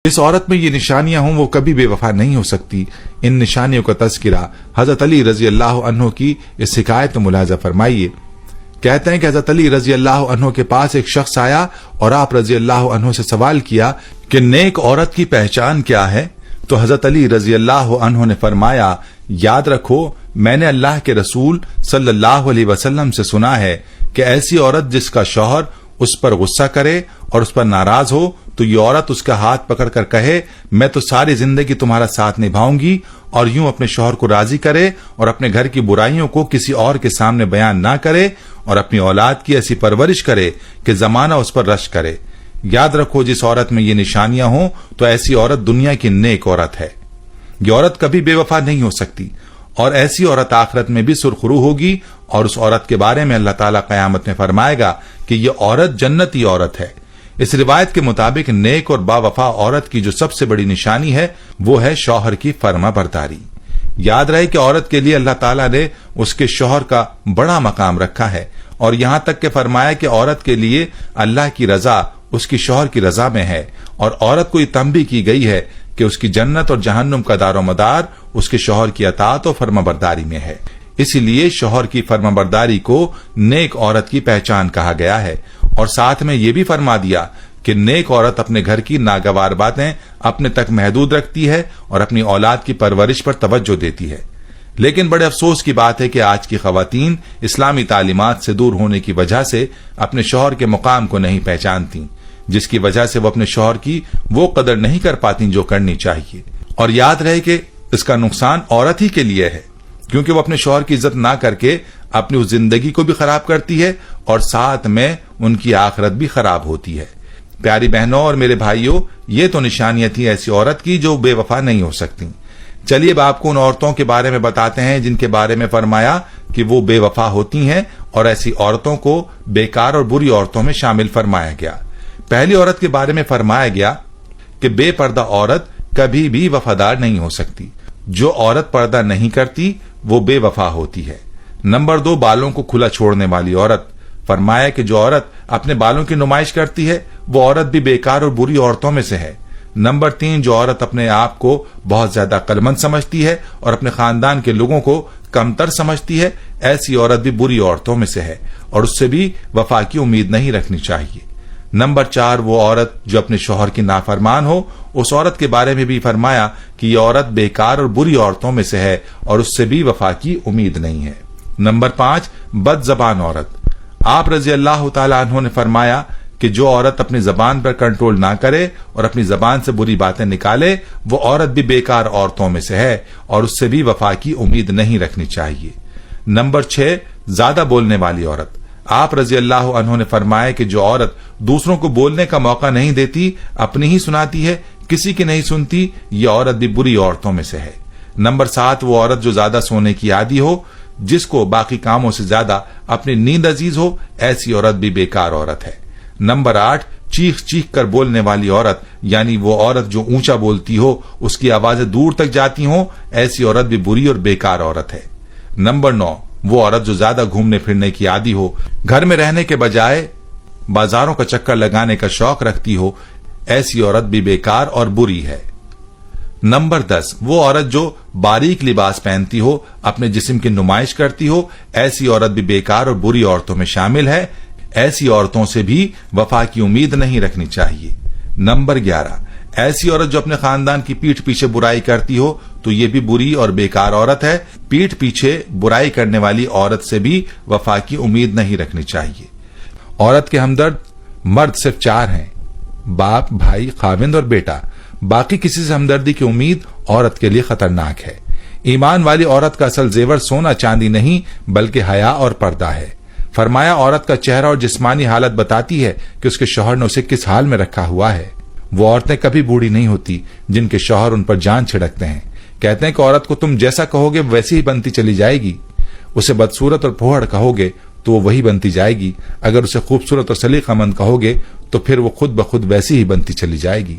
جس عورت میں یہ نشانیاں ہوں وہ کبھی بے وفا نہیں ہو سکتی۔ ان نشانیوں کا تذکرہ حضرت علی رضی اللہ عنہ کی اس حکایت میں ملاحظہ فرمائیے۔ کہتے ہیں کہ حضرت علی رضی اللہ عنہ کے پاس ایک شخص آیا اور آپ رضی اللہ عنہ سے سوال کیا کہ نیک عورت کی پہچان کیا ہے؟ تو حضرت علی رضی اللہ عنہ نے فرمایا، یاد رکھو میں نے اللہ کے رسول صلی اللہ علیہ وسلم سے سنا ہے کہ ایسی عورت جس کا شوہر اس پر غصہ کرے اور اس پر ناراض ہو تو یہ عورت اس کا ہاتھ پکڑ کر کہے میں تو ساری زندگی تمہارا ساتھ نبھاؤں گی، اور یوں اپنے شوہر کو راضی کرے اور اپنے گھر کی برائیوں کو کسی اور کے سامنے بیان نہ کرے اور اپنی اولاد کی ایسی پرورش کرے کہ زمانہ اس پر رشک کرے۔ یاد رکھو جس عورت میں یہ نشانیاں ہوں تو ایسی عورت دنیا کی نیک عورت ہے۔ یہ عورت کبھی بے وفا نہیں ہو سکتی، اور ایسی عورت آخرت میں بھی سرخرو ہوگی، اور اس عورت کے بارے میں اللہ تعالیٰ قیامت میں فرمائے گا کہ یہ عورت جنتی عورت ہے۔ اس روایت کے مطابق نیک اور با وفا عورت کی جو سب سے بڑی نشانی ہے وہ ہے شوہر کی فرما برداری۔ یاد رہے کہ عورت کے لیے اللہ تعالیٰ نے اس کے شوہر کا بڑا مقام رکھا ہے، اور یہاں تک کہ فرمایا کہ عورت کے لیے اللہ کی رضا اس کی شوہر کی رضا میں ہے، اور عورت کو یہ تنبیہ کی گئی ہے کہ اس کی جنت اور جہنم کا دار و مدار اس کے شوہر کی اطاعت و فرما برداری میں ہے۔ اسی لیے شوہر کی فرما برداری کو نیک عورت کی پہچان کہا گیا ہے، اور ساتھ میں یہ بھی فرما دیا کہ نیک عورت اپنے گھر کی ناگوار باتیں اپنے تک محدود رکھتی ہے اور اپنی اولاد کی پرورش پر توجہ دیتی ہے۔ لیکن بڑے افسوس کی بات ہے کہ آج کی خواتین اسلامی تعلیمات سے دور ہونے کی وجہ سے اپنے شوہر کے مقام کو نہیں پہچانتی، جس کی وجہ سے وہ اپنے شوہر کی وہ قدر نہیں کر پاتی جو کرنی چاہیے۔ اور یاد رہے کہ اس کا نقصان عورت ہی کے لیے ہے، کیونکہ وہ اپنے شوہر کی عزت نہ کر کے اپنی اس زندگی کو بھی خراب کرتی ہے، اور ساتھ میں ان کی آخرت بھی خراب ہوتی ہے۔ پیاری بہنوں اور میرے بھائیوں، یہ تو نشانیاں تھی ایسی عورت کی جو بے وفا نہیں ہو سکتی۔ چلیے اب آپ کو ان عورتوں کے بارے میں بتاتے ہیں جن کے بارے میں فرمایا کہ وہ بے وفا ہوتی ہیں، اور ایسی عورتوں کو بیکار اور بری عورتوں میں شامل فرمایا گیا۔ پہلی عورت کے بارے میں فرمایا گیا کہ بے پردہ عورت کبھی بھی وفادار نہیں ہو سکتی۔ جو عورت پردہ نہیں کرتی وہ بے وفا ہوتی ہے۔ نمبر 2، بالوں کو کھلا چھوڑنے والی عورت۔ فرمایا کہ جو عورت اپنے بالوں کی نمائش کرتی ہے وہ عورت بھی بیکار اور بری عورتوں میں سے ہے۔ نمبر 3، جو عورت اپنے آپ کو بہت زیادہ عقلمند سمجھتی ہے اور اپنے خاندان کے لوگوں کو کمتر سمجھتی ہے، ایسی عورت بھی بری عورتوں میں سے ہے، اور اس سے بھی وفا کی امید نہیں رکھنی چاہیے۔ نمبر 4، وہ عورت جو اپنے شوہر کی نافرمان ہو، اس عورت کے بارے میں بھی فرمایا کہ یہ عورت بیکار اور بری عورتوں میں سے ہے، اور اس سے بھی وفا کی امید نہیں ہے۔ نمبر 5، بد زبان عورت۔ آپ رضی اللہ تعالی عنہ نے فرمایا کہ جو عورت اپنی زبان پر کنٹرول نہ کرے اور اپنی زبان سے بری باتیں نکالے وہ عورت بھی بیکار عورتوں میں سے ہے، اور اس سے بھی وفا کی امید نہیں رکھنی چاہیے۔ نمبر 6، زیادہ بولنے والی عورت۔ آپ رضی اللہ عنہ نے فرمایا کہ جو عورت دوسروں کو بولنے کا موقع نہیں دیتی، اپنی ہی سناتی ہے، کسی کی نہیں سنتی، یہ عورت بھی بری عورتوں میں سے ہے۔ نمبر 7، وہ عورت جو زیادہ سونے کی عادی ہو، جس کو باقی کاموں سے زیادہ اپنی نیند عزیز ہو، ایسی عورت بھی بیکار عورت ہے۔ نمبر 8، چیخ چیخ کر بولنے والی عورت، یعنی وہ عورت جو اونچا بولتی ہو، اس کی آوازیں دور تک جاتی ہوں، ایسی عورت بھی بری اور بیکار عورت ہے۔ نمبر 9، وہ عورت جو زیادہ گھومنے پھرنے کی عادی ہو، گھر میں رہنے کے بجائے بازاروں کا چکر لگانے کا شوق رکھتی ہو، ایسی عورت بھی بیکار اور بری ہے۔ نمبر 10، وہ عورت جو باریک لباس پہنتی ہو، اپنے جسم کی نمائش کرتی ہو، ایسی عورت بھی بیکار اور بری عورتوں میں شامل ہے۔ ایسی عورتوں سے بھی وفا کی امید نہیں رکھنی چاہیے۔ نمبر 11، ایسی عورت جو اپنے خاندان کی پیٹھ پیچھے برائی کرتی ہو تو یہ بھی بری اور بیکار عورت ہے۔ پیٹھ پیچھے برائی کرنے والی عورت سے بھی وفا کی امید نہیں رکھنی چاہیے۔ عورت کے ہمدرد مرد صرف 4 ہیں، باپ، بھائی، خاوند اور بیٹا۔ باقی کسی سے ہمدردی کی امید عورت کے لیے خطرناک ہے۔ ایمان والی عورت کا اصل زیور سونا چاندی نہیں بلکہ حیا اور پردہ ہے۔ فرمایا عورت کا چہرہ اور جسمانی حالت بتاتی ہے کہ اس کے شوہر نے اسے کس حال میں رکھا ہوا ہے۔ وہ عورتیں کبھی بوڑھی نہیں ہوتی جن کے شوہر ان پر جان چھڑکتے ہیں۔ کہتے ہیں کہ عورت کو تم جیسا کہو گے ویسی ہی بنتی چلی جائے گی۔ اسے بدصورت اور پھوہڑ کہو گے تو وہ وہی بنتی جائے گی، اگر اسے خوبصورت اور سلیقہ مند کہو گے تو پھر وہ خود بخود ویسی ہی بنتی چلی جائے گی۔